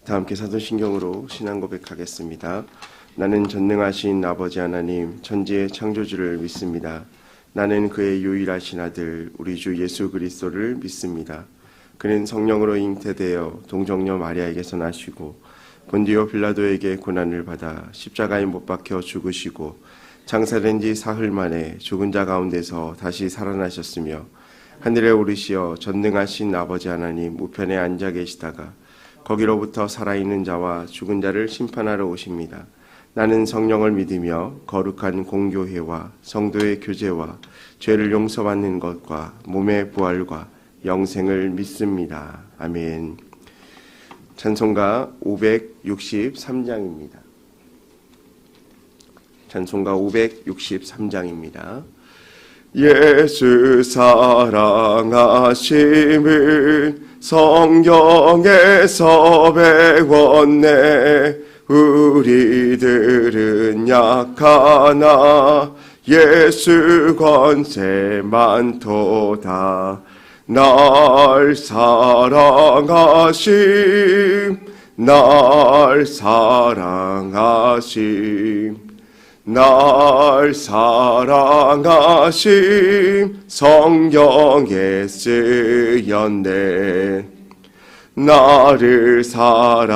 다 함께 사도신경으로 신앙 고백하겠습니다. 나는 전능하신 아버지 하나님 천지의 창조주를 믿습니다. 나는 그의 유일하신 아들 우리 주 예수 그리스도를 믿습니다. 그는 성령으로 잉태되어 동정녀 마리아에게서 나시고 본디오 빌라도에게 고난을 받아 십자가에 못 박혀 죽으시고 장사된 지 사흘 만에 죽은 자 가운데서 다시 살아나셨으며 하늘에 오르시어 전능하신 아버지 하나님 우편에 앉아 계시다가 거기로부터 살아있는 자와 죽은 자를 심판하러 오십니다. 나는 성령을 믿으며 거룩한 공교회와 성도의 교제와 죄를 용서받는 것과 몸의 부활과 영생을 믿습니다. 아멘. 찬송가 563장입니다. 찬송가 563장입니다. 예수 사랑하심을 성경에서 배웠네. 우리들은 약하나 예수 권세 많도다. 날 사랑하심 날 사랑하심 날 사랑하심 성경에 쓰였네. 나를 사랑하시고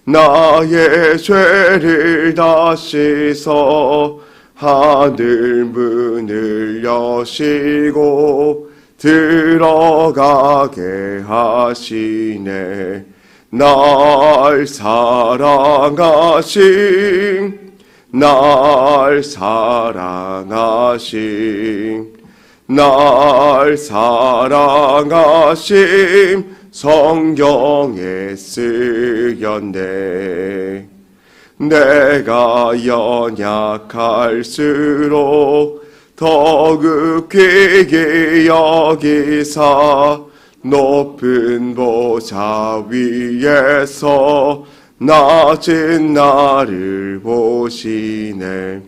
나의 죄를 다 씻어 하늘 문을 여시고 들어가게 하시네. 날 사랑하심 날 사랑하심 날 사랑하심 성경에 쓰였네. 내가 연약할수록 더욱 귀히 여기사 높은 보좌 위에서 낮은 나를 보시네.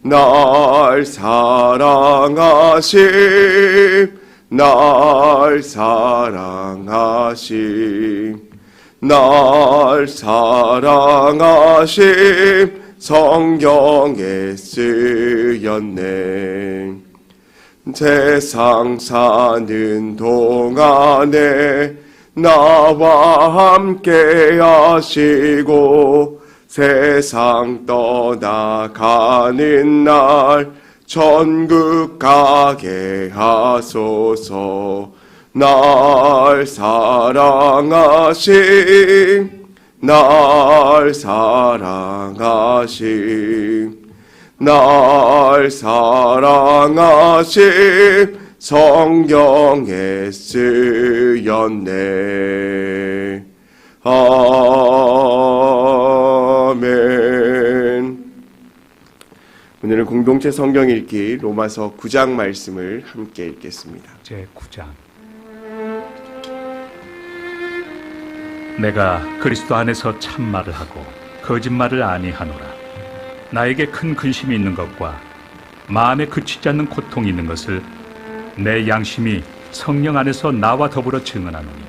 날 사랑하심 날 사랑하심 날 사랑하심 성경에 쓰였네. 세상 사는 동안에 나와 함께 하시고 세상 떠나가는 날 천국 가게 하소서. 날 사랑하심 날 사랑하심 날 사랑하심 성경에 쓰였네. 아멘. 오늘은 공동체 성경 읽기 로마서 9장 말씀을 함께 읽겠습니다. 제9장. 내가 그리스도 안에서 참말을 하고 거짓말을 아니하노라. 나에게 큰 근심이 있는 것과 마음에 그치지 않는 고통이 있는 것을 내 양심이 성령 안에서 나와 더불어 증언하노니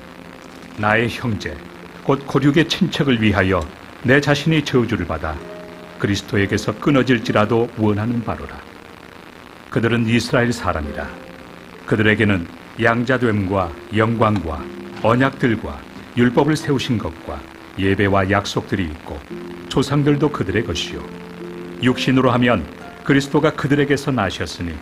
나의 형제 곧 고륙의 친척을 위하여 내 자신이 저주를 받아 그리스도에게서 끊어질지라도 원하는 바로라. 그들은 이스라엘 사람이라. 그들에게는 양자됨과 영광과 언약들과 율법을 세우신 것과 예배와 약속들이 있고 조상들도 그들의 것이요 육신으로 하면 그리스도가 그들에게서 나셨으니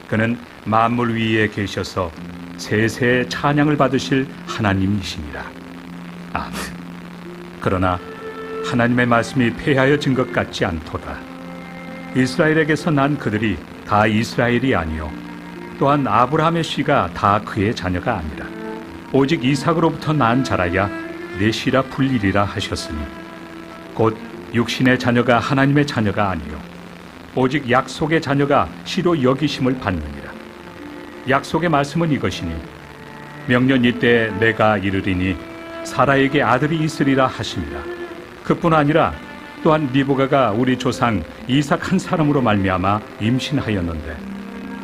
그는 만물 위에 계셔서 세세의 찬양을 받으실 하나님이시니라. 아멘. 그러나 하나님의 말씀이 폐하여진 것 같지 않도다. 이스라엘에게서 난 그들이 다 이스라엘이 아니요 또한 아브라함의 씨가 다 그의 자녀가 아니라 오직 이삭으로부터 난 자라야 내 씨라 불리리라 하셨으니 곧 육신의 자녀가 하나님의 자녀가 아니요 오직 약속의 자녀가 씨로 여기심을 받느니라. 약속의 말씀은 이것이니 명년 이때에 내가 이르리니 사라에게 아들이 있으리라 하시니라. 그뿐 아니라 또한 리브가가 우리 조상 이삭 한 사람으로 말미암아 임신하였는데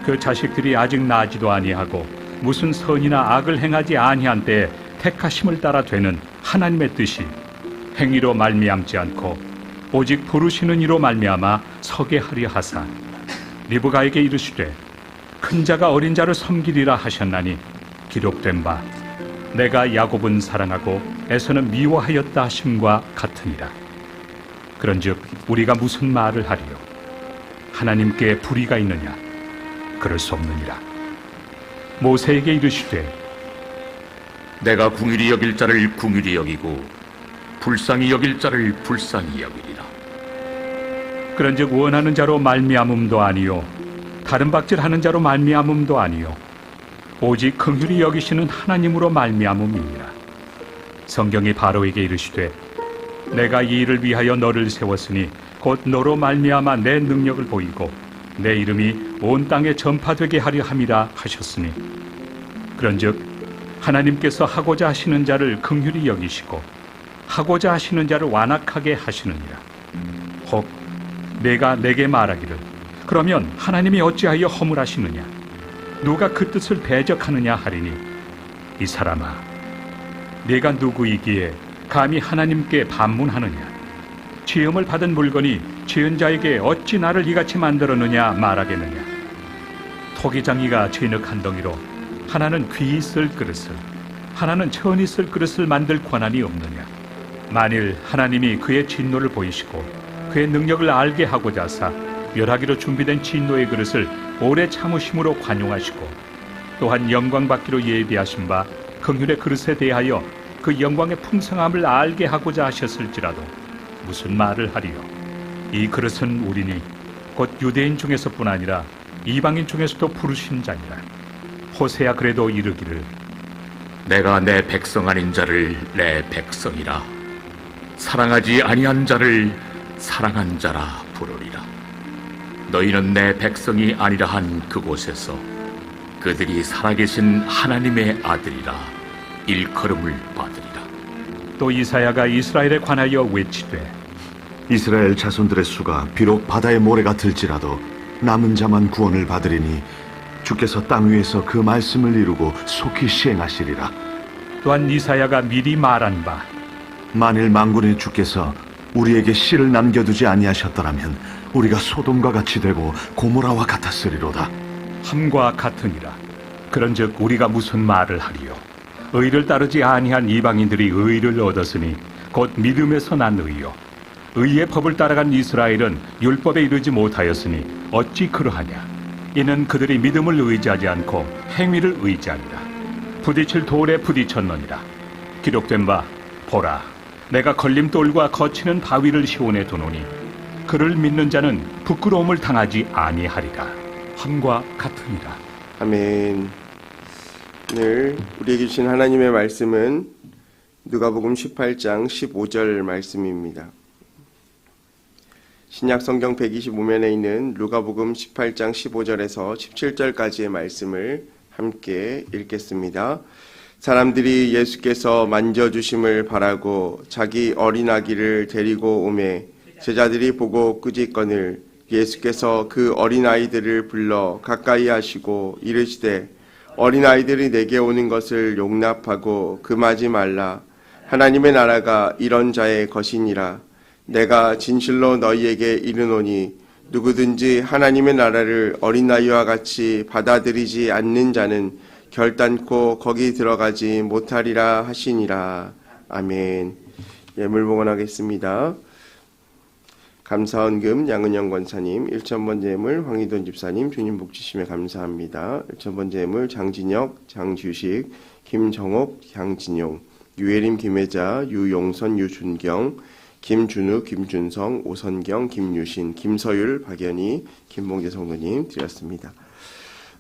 그 자식들이 아직 나지도 아니하고 무슨 선이나 악을 행하지 아니한 때에 택하심을 따라 되는 하나님의 뜻이 행위로 말미암지 않고 오직 부르시는 이로 말미암아 서게 하려 하사 리브가에게 이르시되 큰 자가 어린 자를 섬기리라 하셨나니 기록된 바 내가 야곱은 사랑하고 에서는 미워하였다 하심과 같으니라. 그런즉 우리가 무슨 말을 하리요? 하나님께 불의가 있느냐? 그럴 수 없느니라. 모세에게 이르시되 내가 궁휼히 여길 자를 궁휼히 여기고 불쌍히 여길 자를 불쌍히 여기리라. 그런즉 원하는 자로 말미암음도 아니요 다른 박질하는 자로 말미암음도 아니요 오직 긍휼히 여기시는 하나님으로 말미암음이니라. 성경이 바로에게 이르시되 내가 이 일을 위하여 너를 세웠으니 곧 너로 말미암아 내 능력을 보이고 내 이름이 온 땅에 전파되게 하려 함이라 하셨으니 그런즉 하나님께서 하고자 하시는 자를 긍휼히 여기시고 하고자 하시는 자를 완악하게 하시느니라. 혹 내가 내게 말하기를 그러면 하나님이 어찌하여 허물하시느냐? 누가 그 뜻을 대적하느냐 하리니 이 사람아 네가 누구이기에 감히 하나님께 반문하느냐? 지음을 받은 물건이 지은 자에게 어찌 나를 이같이 만들었느냐 말하겠느냐? 토기장이가 진흙 한 덩이로 하나는 귀 있을 그릇을 하나는 천 있을 그릇을 만들 권한이 없느냐? 만일 하나님이 그의 진노를 보이시고 그의 능력을 알게 하고자 하사 멸하기로 준비된 진노의 그릇을 오래 참으심으로 관용하시고 또한 영광 받기로 예비하신 바 긍휼의 그릇에 대하여 그 영광의 풍성함을 알게 하고자 하셨을지라도 무슨 말을 하리요? 이 그릇은 우리니 곧 유대인 중에서뿐 아니라 이방인 중에서도 부르신 자니라. 호세야 그래도 이르기를 내가 내 백성 아닌 자를 내 백성이라 사랑하지 아니한 자를 사랑한 자라 부르리라. 너희는 내 백성이 아니라 한 그곳에서 그들이 살아계신 하나님의 아들이라 일컬음을 받으리라. 또 이사야가 이스라엘에 관하여 외치되 이스라엘 자손들의 수가 비록 바다의 모래가 들지라도 남은 자만 구원을 받으리니 주께서 땅 위에서 그 말씀을 이루고 속히 시행하시리라. 또한 이사야가 미리 말한 바 만일 만군의 주께서 우리에게 씨를 남겨두지 아니하셨더라면 우리가 소돔과 같이 되고 고모라와 같았으리로다. 함과 같으니라. 그런즉 우리가 무슨 말을 하리요? 의를 따르지 아니한 이방인들이 의를 얻었으니 곧 믿음에서 난 의요. 의의 법을 따라간 이스라엘은 율법에 이르지 못하였으니 어찌 그러하냐? 이는 그들이 믿음을 의지하지 않고 행위를 의지하니라. 부딪힐 돌에 부딪혔느니라. 기록된 바 보라 내가 걸림돌과 거치는 바위를 시온에 두노니 그를 믿는 자는 부끄러움을 당하지 아니하리라. 함과 같으니라. 아멘. 오늘 우리에게 주신 하나님의 말씀은 누가복음 18장 15절 말씀입니다. 신약 성경 125면에 있는 누가복음 18장 15절에서 17절까지의 말씀을 함께 읽겠습니다. 사람들이 예수께서 만져주심을 바라고 자기 어린 아기를 데리고 오매 제자들이 보고 꾸짖거늘 예수께서 그 어린 아이들을 불러 가까이 하시고 이르시되 어린 아이들이 내게 오는 것을 용납하고 금하지 말라. 하나님의 나라가 이런 자의 것이니라. 내가 진실로 너희에게 이르노니 누구든지 하나님의 나라를 어린아이와 같이 받아들이지 않는 자는 결단코 거기 들어가지 못하리라 하시니라. 아멘. 예물 봉헌하겠습니다. 감사원금 양은영 권사님, 1,000번째 예물 황희돈 집사님 주님 복 주심에 감사합니다. 1,000번째 예물 장진혁, 장주식, 김정옥, 장진용, 유혜림, 김혜자, 유용선, 유준경, 김준우, 김준성, 오선경, 김유신, 김서율, 박연희, 김봉재 성도님 드렸습니다.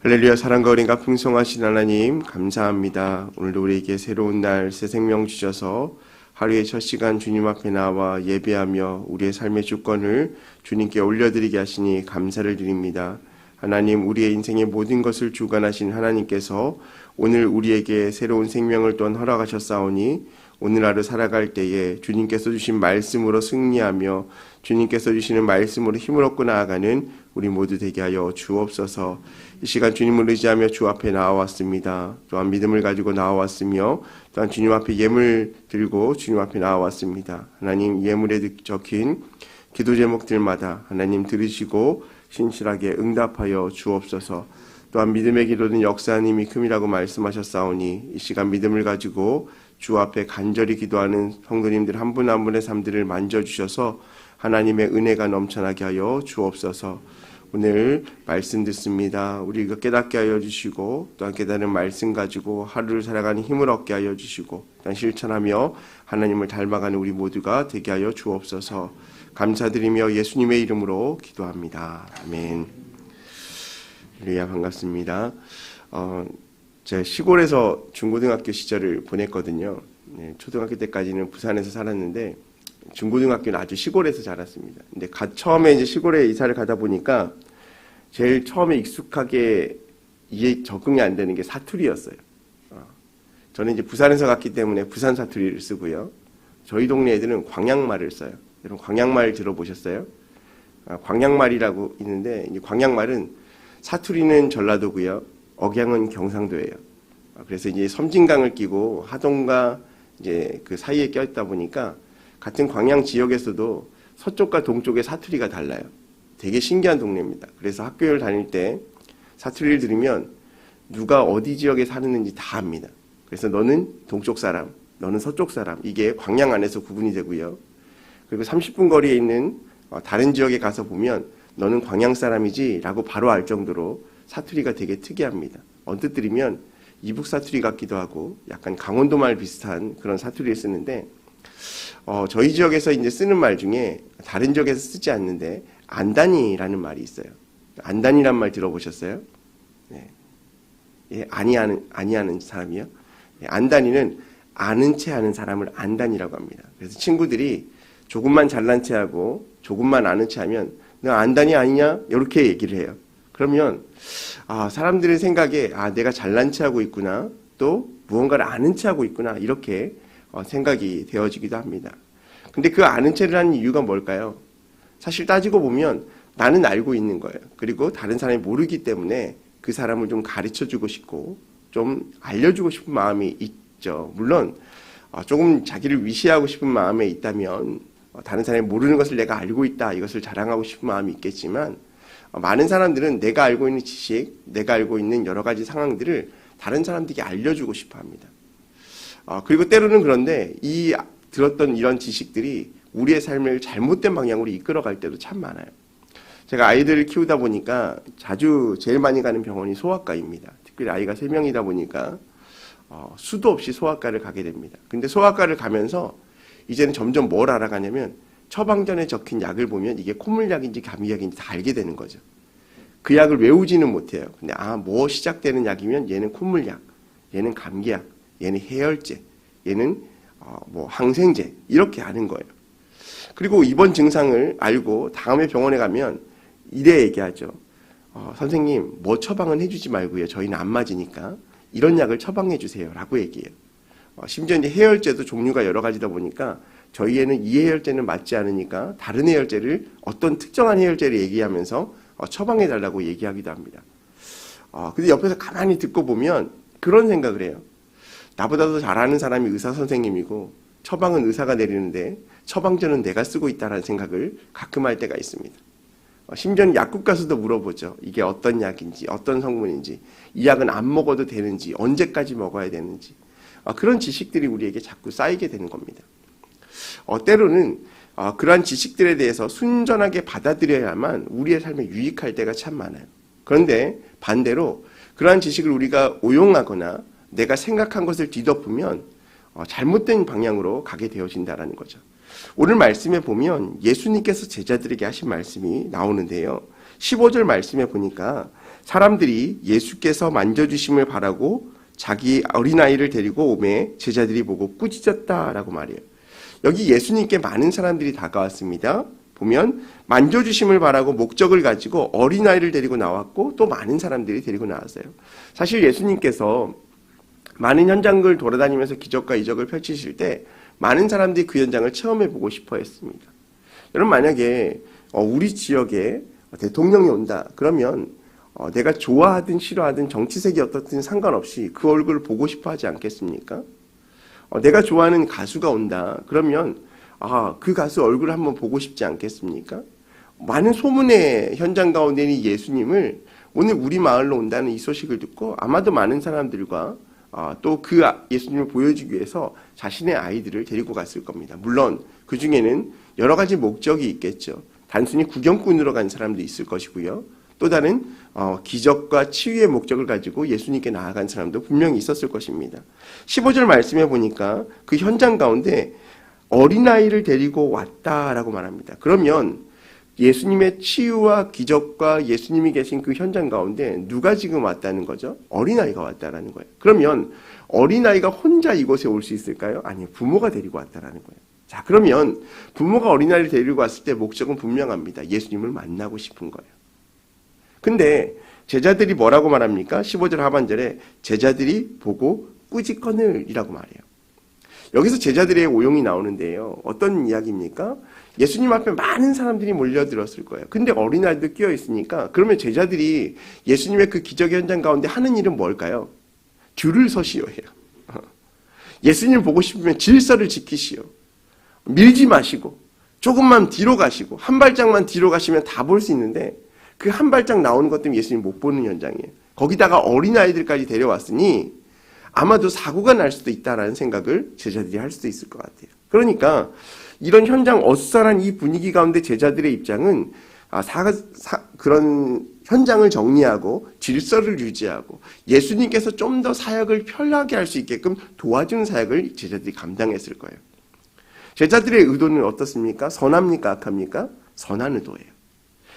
할렐루야. 사랑과 어린가 풍성하신 하나님 감사합니다. 오늘도 우리에게 새로운 날 새 생명 주셔서 하루의 첫 시간 주님 앞에 나와 예배하며 우리의 삶의 주권을 주님께 올려드리게 하시니 감사를 드립니다. 하나님, 우리의 인생의 모든 것을 주관하신 하나님께서 오늘 우리에게 새로운 생명을 또한 허락하셨사오니 오늘 하루 살아갈 때에 주님께서 주신 말씀으로 승리하며 주님께서 주시는 말씀으로 힘을 얻고 나아가는 우리 모두 되게 하여 주옵소서. 이 시간 주님을 의지하며 주 앞에 나와왔습니다. 또한 믿음을 가지고 나와왔으며 또한 주님 앞에 예물 들고 주님 앞에 나와왔습니다. 하나님, 예물에 적힌 기도 제목들마다 하나님 들으시고 신실하게 응답하여 주옵소서. 또한 믿음의 기도는 역사하는 힘이 큼이라고 말씀하셨사오니 이 시간 믿음을 가지고 주 앞에 간절히 기도하는 성도님들 한 분 한 분의 삶들을 만져주셔서 하나님의 은혜가 넘쳐나게 하여 주옵소서. 오늘 말씀 듣습니다. 우리가 깨닫게 하여 주시고 또한 깨달은 말씀 가지고 하루를 살아가는 힘을 얻게 하여 주시고 또한 실천하며 하나님을 닮아가는 우리 모두가 되게 하여 주옵소서. 감사드리며 예수님의 이름으로 기도합니다. 아멘. 할렐루야, 반갑습니다. 제가 시골에서 중고등학교 시절을 보냈거든요. 네, 초등학교 때까지는 부산에서 살았는데 중고등학교는 아주 시골에서 자랐습니다. 근데 처음에 이제 시골에 이사를 가다 보니까 제일 처음에 익숙하게 적응이 안 되는 게 사투리였어요. 저는 이제 부산에서 갔기 때문에 부산 사투리를 쓰고요. 저희 동네 애들은 광양말을 써요. 여러분 광양말 들어보셨어요? 광양말이라고 있는데 이제 광양말은 사투리는 전라도고요. 억양은 경상도예요. 그래서 이제 섬진강을 끼고 하동과 이제 그 사이에 껴있다 보니까 같은 광양 지역에서도 서쪽과 동쪽의 사투리가 달라요. 되게 신기한 동네입니다. 그래서 학교를 다닐 때 사투리를 들으면 누가 어디 지역에 사는지 다 압니다. 그래서 너는 동쪽 사람, 너는 서쪽 사람, 이게 광양 안에서 구분이 되고요. 그리고 30분 거리에 있는 다른 지역에 가서 보면 너는 광양 사람이지 라고 바로 알 정도로 사투리가 되게 특이합니다. 언뜻 들으면 이북 사투리 같기도 하고 약간 강원도 말 비슷한 그런 사투리를 쓰는데 저희 지역에서 이제 쓰는 말 중에 다른 지역에서 쓰지 않는데 안다니라는 말이 있어요. 안다니란 말 들어보셨어요? 네. 예, 아니하는 사람이요. 네, 안다니는 아는 체 하는 사람을 안다니라고 합니다. 그래서 친구들이 조금만 잘난 체 하고 조금만 아는 체 하면 너 안다니 아니냐? 이렇게 얘기를 해요. 그러면 사람들의 생각에 내가 잘난 체 하고 있구나, 또 무언가를 아는 체 하고 있구나, 이렇게 생각이 되어지기도 합니다. 근데 그 아는 체를 하는 이유가 뭘까요? 사실 따지고 보면 나는 알고 있는 거예요. 그리고 다른 사람이 모르기 때문에 그 사람을 좀 가르쳐주고 싶고 좀 알려주고 싶은 마음이 있죠. 물론 조금 자기를 위시하고 싶은 마음에 있다면 다른 사람이 모르는 것을 내가 알고 있다, 이것을 자랑하고 싶은 마음이 있겠지만 많은 사람들은 내가 알고 있는 지식, 내가 알고 있는 여러 가지 상황들을 다른 사람들에게 알려주고 싶어 합니다. 그리고 때로는 그런데 들었던 이런 지식들이 우리의 삶을 잘못된 방향으로 이끌어갈 때도 참 많아요. 제가 아이들을 키우다 보니까 자주 제일 많이 가는 병원이 소아과입니다. 특별히 아이가 3명이다 보니까 수도 없이 소아과를 가게 됩니다. 근데 소아과를 가면서 이제는 점점 뭘 알아가냐면 처방전에 적힌 약을 보면 이게 콧물약인지 감기약인지 다 알게 되는 거죠. 그 약을 외우지는 못해요. 근데 뭐 시작되는 약이면 얘는 콧물약, 얘는 감기약, 얘는 해열제, 얘는 뭐 항생제, 이렇게 아는 거예요. 그리고 이번 증상을 알고 다음에 병원에 가면 이래 얘기하죠. 선생님, 뭐 처방은 해주지 말고요. 저희는 안 맞으니까 이런 약을 처방해 주세요 라고 얘기해요. 심지어 이제 해열제도 종류가 여러 가지다 보니까 저희에는 이 해열제는 맞지 않으니까 다른 해열제를, 어떤 특정한 해열제를 얘기하면서 처방해 달라고 얘기하기도 합니다. 근데 옆에서 가만히 듣고 보면 그런 생각을 해요. 나보다 더 잘하는 사람이 의사 선생님이고 처방은 의사가 내리는데 처방전은 내가 쓰고 있다는 생각을 가끔 할 때가 있습니다. 심지어는 약국 가서도 물어보죠. 이게 어떤 약인지, 어떤 성분인지, 이 약은 안 먹어도 되는지, 언제까지 먹어야 되는지. 그런 지식들이 우리에게 자꾸 쌓이게 되는 겁니다. 때로는 그러한 지식들에 대해서 순전하게 받아들여야만 우리의 삶에 유익할 때가 참 많아요. 그런데 반대로 그러한 지식을 우리가 오용하거나 내가 생각한 것을 뒤덮으면 잘못된 방향으로 가게 되어진다는 거죠. 오늘 말씀에 보면 예수님께서 제자들에게 하신 말씀이 나오는데요. 15절 말씀에 보니까 사람들이 예수께서 만져주심을 바라고 자기 어린아이를 데리고 오매 제자들이 보고 꾸짖었다라고 말해요. 여기 예수님께 많은 사람들이 다가왔습니다. 보면 만져주심을 바라고 목적을 가지고 어린아이를 데리고 나왔고 또 많은 사람들이 데리고 나왔어요. 사실 예수님께서 많은 현장을 돌아다니면서 기적과 이적을 펼치실 때 많은 사람들이 그 현장을 체험해보고 싶어 했습니다. 여러분, 만약에 우리 지역에 대통령이 온다. 그러면 내가 좋아하든 싫어하든 정치색이 어떻든 상관없이 그 얼굴을 보고 싶어 하지 않겠습니까? 내가 좋아하는 가수가 온다. 그러면 그 가수 얼굴을 한번 보고 싶지 않겠습니까? 많은 소문의 현장 가운데 있는 예수님을 오늘 우리 마을로 온다는 이 소식을 듣고 아마도 많은 사람들과 또 그 예수님을 보여주기 위해서 자신의 아이들을 데리고 갔을 겁니다. 물론 그 중에는 여러 가지 목적이 있겠죠. 단순히 구경꾼으로 간 사람도 있을 것이고요. 또 다른 기적과 치유의 목적을 가지고 예수님께 나아간 사람도 분명히 있었을 것입니다. 15절 말씀해 보니까 그 현장 가운데 어린아이를 데리고 왔다라고 말합니다. 그러면 예수님의 치유와 기적과 예수님이 계신 그 현장 가운데 누가 지금 왔다는 거죠? 어린아이가 왔다라는 거예요. 그러면 어린아이가 혼자 이곳에 올 수 있을까요? 아니요. 부모가 데리고 왔다라는 거예요. 자, 그러면 부모가 어린아이를 데리고 왔을 때 목적은 분명합니다. 예수님을 만나고 싶은 거예요. 근데 제자들이 뭐라고 말합니까? 15절 하반절에 제자들이 보고 꾸짖거늘이라고 말해요. 여기서 제자들의 오용이 나오는데요. 어떤 이야기입니까? 예수님 앞에 많은 사람들이 몰려들었을 거예요. 근데 어린아이도 끼어 있으니까 그러면 제자들이 예수님의 그 기적 현장 가운데 하는 일은 뭘까요? 줄을 서시오 해요. 예수님 보고 싶으면 질서를 지키시오. 밀지 마시고 조금만 뒤로 가시고 한 발짝만 뒤로 가시면 다 볼 수 있는데 그 한 발짝 나오는 것 때문에 예수님 못 보는 현장이에요. 거기다가 어린아이들까지 데려왔으니 아마도 사고가 날 수도 있다라는 생각을 제자들이 할 수도 있을 것 같아요. 그러니까 이런 현장 어수선한 이 분위기 가운데 제자들의 입장은 그런 현장을 정리하고 질서를 유지하고 예수님께서 좀 더 사역을 편하게 할 수 있게끔 도와주는 사역을 제자들이 감당했을 거예요. 제자들의 의도는 어떻습니까? 선합니까? 악합니까? 선한 의도예요.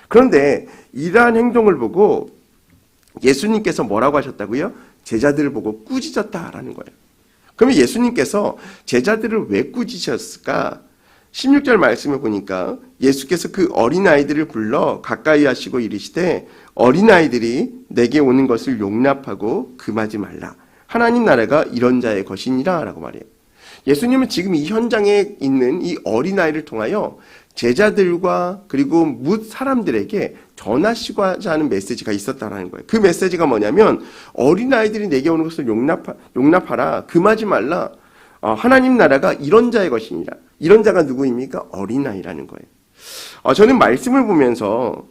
그런데 이러한 행동을 보고 예수님께서 뭐라고 하셨다고요? 제자들을 보고 꾸짖었다라는 거예요. 그러면 예수님께서 제자들을 왜 꾸짖으셨을까? 16절 말씀을 보니까 예수께서 그 어린아이들을 불러 가까이 하시고 이르시되 어린아이들이 내게 오는 것을 용납하고 금하지 말라. 하나님 나라가 이런 자의 것이니라 라고 말해요. 예수님은 지금 이 현장에 있는 이 어린아이를 통하여 제자들과 그리고 뭇 사람들에게 전하시고자 하는 메시지가 있었다라는 거예요. 그 메시지가 뭐냐면 어린아이들이 내게 오는 것을 용납하라. 금하지 말라. 하나님 나라가 이런 자의 것이니라. 이런 자가 누구입니까? 어린아이라는 거예요. 저는 말씀을 보면서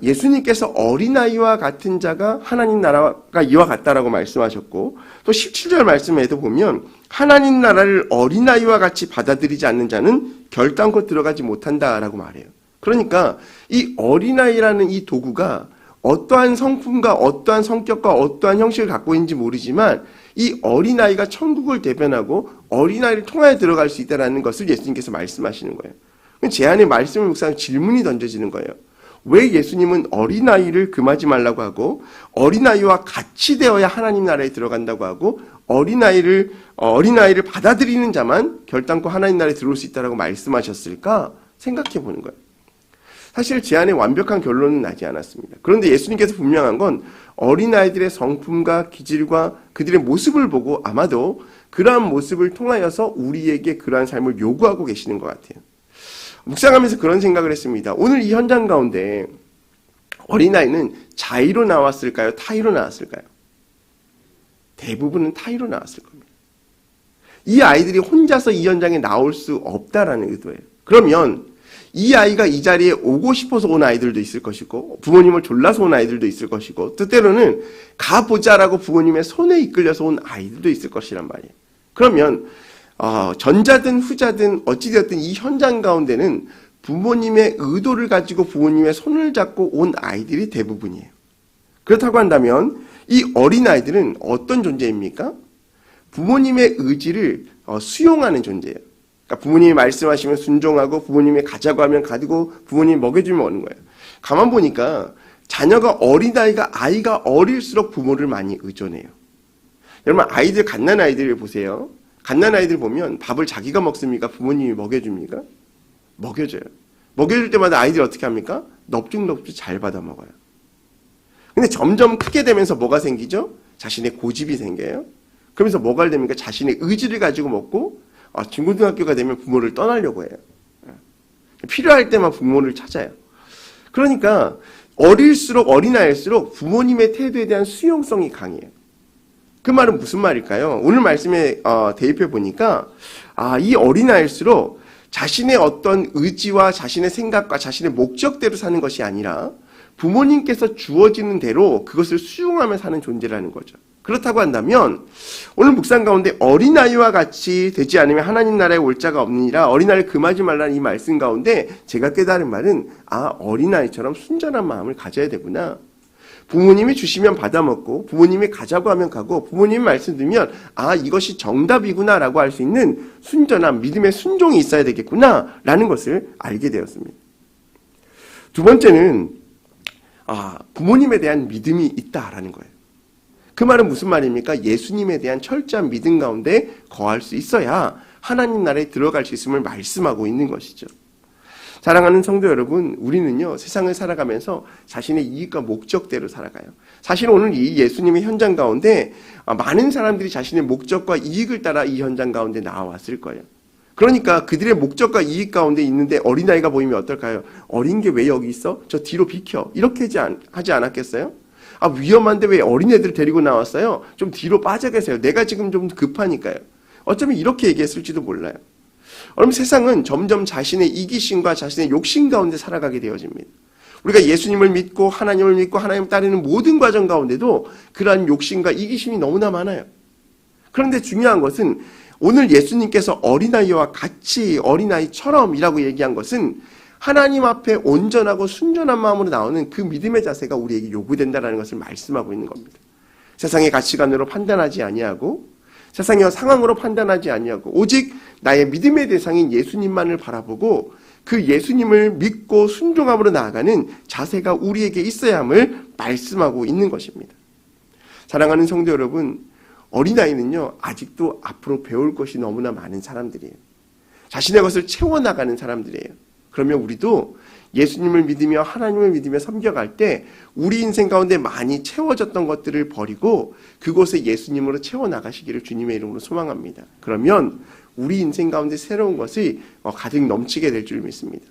예수님께서 어린아이와 같은 자가 하나님 나라가 이와 같다라고 말씀하셨고 또 17절 말씀에도 보면 하나님 나라를 어린아이와 같이 받아들이지 않는 자는 결단코 들어가지 못한다라고 말해요. 그러니까 이 어린아이라는 이 도구가 어떠한 성품과 어떠한 성격과 어떠한 형식을 갖고 있는지 모르지만 이 어린아이가 천국을 대변하고 어린아이를 통하여 들어갈 수 있다는 것을 예수님께서 말씀하시는 거예요. 제 안에 말씀을 묵상하면 질문이 던져지는 거예요. 왜 예수님은 어린아이를 금하지 말라고 하고 어린아이와 같이 되어야 하나님 나라에 들어간다고 하고 어린아이를 받아들이는 자만 결단코 하나님 나라에 들어올 수 있다고 말씀하셨을까 생각해 보는 거예요. 사실 제 안에 완벽한 결론은 나지 않았습니다. 그런데 예수님께서 분명한 건 어린아이들의 성품과 기질과 그들의 모습을 보고 아마도 그러한 모습을 통하여서 우리에게 그러한 삶을 요구하고 계시는 것 같아요. 묵상하면서 그런 생각을 했습니다. 오늘 이 현장 가운데 어린아이는 자의로 나왔을까요? 타의로 나왔을까요? 대부분은 타의로 나왔을 겁니다. 이 아이들이 혼자서 이 현장에 나올 수 없다라는 의도예요. 그러면 이 아이가 이 자리에 오고 싶어서 온 아이들도 있을 것이고 부모님을 졸라서 온 아이들도 있을 것이고 때때로는 가보자라고 부모님의 손에 이끌려서 온 아이들도 있을 것이란 말이에요. 그러면 전자든 후자든 어찌되었든 이 현장 가운데는 부모님의 의도를 가지고 부모님의 손을 잡고 온 아이들이 대부분이에요. 그렇다고 한다면 이 어린아이들은 어떤 존재입니까? 부모님의 의지를 수용하는 존재예요. 그러니까 부모님이 말씀하시면 순종하고 부모님이 가자고 하면 가고 부모님이 먹여주면 오는 거예요. 가만 보니까 자녀가 아이가 어릴수록 부모를 많이 의존해요. 여러분 갓난아이들 보세요. 갓난아이들 보면 밥을 자기가 먹습니까? 부모님이 먹여줍니까? 먹여줘요. 먹여줄 때마다 아이들이 어떻게 합니까? 넙죽넙죽 잘 받아 먹어요. 근데 점점 크게 되면서 뭐가 생기죠? 자신의 고집이 생겨요. 그러면서 뭐가 됩니까? 자신의 의지를 가지고 먹고 중고등학교가 되면 부모를 떠나려고 해요. 필요할 때만 부모를 찾아요. 그러니까 어릴수록 어린아이일수록 부모님의 태도에 대한 수용성이 강해요. 그 말은 무슨 말일까요? 오늘 말씀에 대입해 보니까 이 어린아이일수록 자신의 어떤 의지와 자신의 생각과 자신의 목적대로 사는 것이 아니라 부모님께서 주어지는 대로 그것을 수용하며 사는 존재라는 거죠. 그렇다고 한다면 오늘 묵상 가운데 어린아이와 같이 되지 않으면 하나님 나라에 올 자가 없느니라, 어린아이를 금하지 말라는 이 말씀 가운데 제가 깨달은 말은 어린아이처럼 순전한 마음을 가져야 되구나. 부모님이 주시면 받아먹고 부모님이 가자고 하면 가고 부모님이 말씀 드리면 이것이 정답이구나 라고 할 수 있는 순전한 믿음의 순종이 있어야 되겠구나 라는 것을 알게 되었습니다. 두 번째는 부모님에 대한 믿음이 있다라는 거예요. 그 말은 무슨 말입니까? 예수님에 대한 철저한 믿음 가운데 거할 수 있어야 하나님 나라에 들어갈 수 있음을 말씀하고 있는 것이죠. 사랑하는 성도 여러분, 우리는요 세상을 살아가면서 자신의 이익과 목적대로 살아가요. 사실 오늘 이 예수님의 현장 가운데 많은 사람들이 자신의 목적과 이익을 따라 이 현장 가운데 나와왔을 거예요. 그러니까 그들의 목적과 이익 가운데 있는데 어린아이가 보이면 어떨까요? 어린 게 왜 여기 있어? 저 뒤로 비켜. 이렇게 하지 않았겠어요? 위험한데 왜 어린애들 데리고 나왔어요? 좀 뒤로 빠져 계세요. 내가 지금 좀 급하니까요. 어쩌면 이렇게 얘기했을지도 몰라요. 여러분, 세상은 점점 자신의 이기심과 자신의 욕심 가운데 살아가게 되어집니다. 우리가 예수님을 믿고 하나님을 믿고 하나님을 따르는 모든 과정 가운데도 그러한 욕심과 이기심이 너무나 많아요. 그런데 중요한 것은 오늘 예수님께서 어린아이와 같이 어린아이처럼이라고 얘기한 것은 하나님 앞에 온전하고 순전한 마음으로 나오는 그 믿음의 자세가 우리에게 요구된다는 것을 말씀하고 있는 겁니다. 세상의 가치관으로 판단하지 아니하고 세상의 상황으로 판단하지 아니하고 오직 나의 믿음의 대상인 예수님만을 바라보고 그 예수님을 믿고 순종함으로 나아가는 자세가 우리에게 있어야 함을 말씀하고 있는 것입니다. 사랑하는 성도 여러분, 어린아이는요 아직도 앞으로 배울 것이 너무나 많은 사람들이에요. 자신의 것을 채워나가는 사람들이에요. 그러면 우리도 예수님을 믿으며 하나님을 믿으며 섬겨갈 때 우리 인생 가운데 많이 채워졌던 것들을 버리고 그곳에 예수님으로 채워나가시기를 주님의 이름으로 소망합니다. 그러면 우리 인생 가운데 새로운 것이 가득 넘치게 될 줄 믿습니다.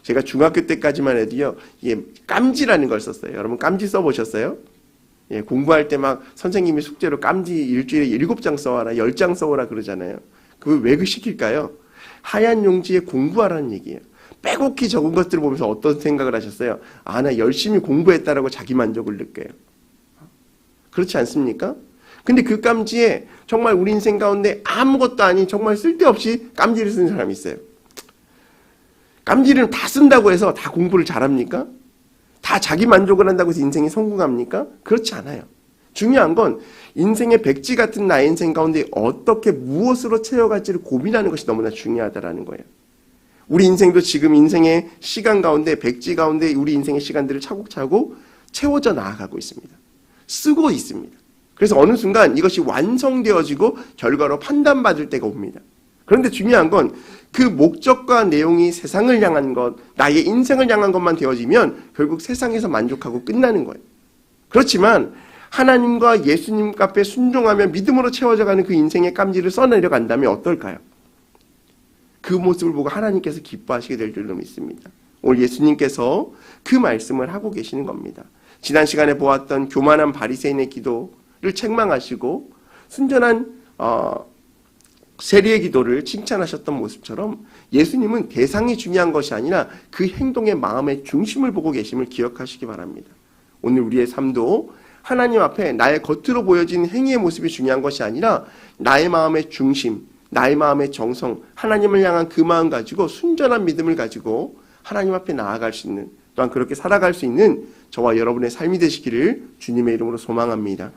제가 중학교 때까지만 해도요, 깜지라는 걸 썼어요. 여러분 깜지 써보셨어요? 공부할 때 막 선생님이 숙제로 깜지 일주일에 7장 써와라, 10장 써오라 그러잖아요. 그걸 왜 시킬까요? 하얀 용지에 공부하라는 얘기예요. 빼곡히 적은 것들을 보면서 어떤 생각을 하셨어요? 나 열심히 공부했다라고 자기 만족을 느껴요. 그렇지 않습니까? 근데 그 깜지에 정말 우리 인생 가운데 아무것도 아닌 정말 쓸데없이 깜지를 쓰는 사람이 있어요. 깜지를 다 쓴다고 해서 다 공부를 잘합니까? 다 자기 만족을 한다고 해서 인생이 성공합니까? 그렇지 않아요. 중요한 건 인생의 백지 같은 나의 인생 가운데 어떻게 무엇으로 채워갈지를 고민하는 것이 너무나 중요하다라는 거예요. 우리 인생도 지금 인생의 시간 가운데 백지 가운데 우리 인생의 시간들을 차곡차곡 채워져 나아가고 있습니다. 쓰고 있습니다. 그래서 어느 순간 이것이 완성되어지고 결과로 판단받을 때가 옵니다. 그런데 중요한 건 그 목적과 내용이 세상을 향한 것, 나의 인생을 향한 것만 되어지면 결국 세상에서 만족하고 끝나는 거예요. 그렇지만 하나님과 예수님 앞에 순종하며 믿음으로 채워져가는 그 인생의 깜지를 써내려간다면 어떨까요? 그 모습을 보고 하나님께서 기뻐하시게 될 줄로 믿습니다. 오늘 예수님께서 그 말씀을 하고 계시는 겁니다. 지난 시간에 보았던 교만한 바리새인의 기도를 책망하시고 순전한 세리의 기도를 칭찬하셨던 모습처럼 예수님은 대상이 중요한 것이 아니라 그 행동의 마음의 중심을 보고 계심을 기억하시기 바랍니다. 오늘 우리의 삶도 하나님 앞에 나의 겉으로 보여진 행위의 모습이 중요한 것이 아니라 나의 마음의 중심, 나의 마음의 정성, 하나님을 향한 그 마음 가지고 순전한 믿음을 가지고 하나님 앞에 나아갈 수 있는, 또한 그렇게 살아갈 수 있는 저와 여러분의 삶이 되시기를 주님의 이름으로 소망합니다.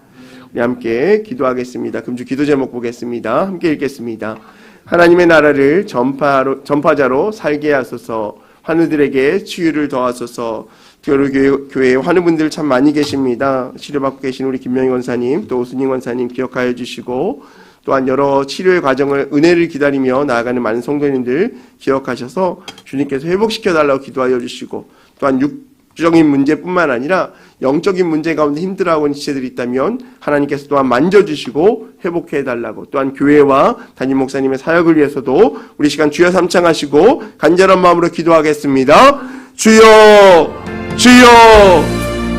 우리 함께 기도하겠습니다. 금주 기도 제목 보겠습니다. 함께 읽겠습니다. 하나님의 나라를 전파자로 살게 하소서. 환우들에게 치유를 더하소서. 교회에 환우분들 참 많이 계십니다. 치료받고 계신 우리 김명희 원사님, 또 오순희 원사님 기억하여 주시고, 또한 여러 치료의 과정을 은혜를 기다리며 나아가는 많은 성도님들 기억하셔서 주님께서 회복시켜달라고 기도하여 주시고, 또한 육적인 문제뿐만 아니라 영적인 문제 가운데 힘들어하고 있는 지체들이 있다면 하나님께서 또한 만져주시고 회복해달라고, 또한 교회와 담임 목사님의 사역을 위해서도 우리 시간 주여 삼창하시고 간절한 마음으로 기도하겠습니다. 주여 주여,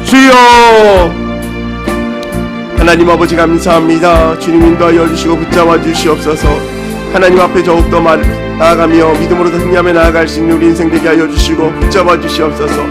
주여. 하나님 아버지 감사합니다. 주님 인도하여 주시고 붙잡아 주시옵소서. 하나님 앞에 더욱더 나아가며 믿음으로 더 승리하며 나아갈 수 있는 우리 인생 되게 하여 주시고 붙잡아 주시옵소서.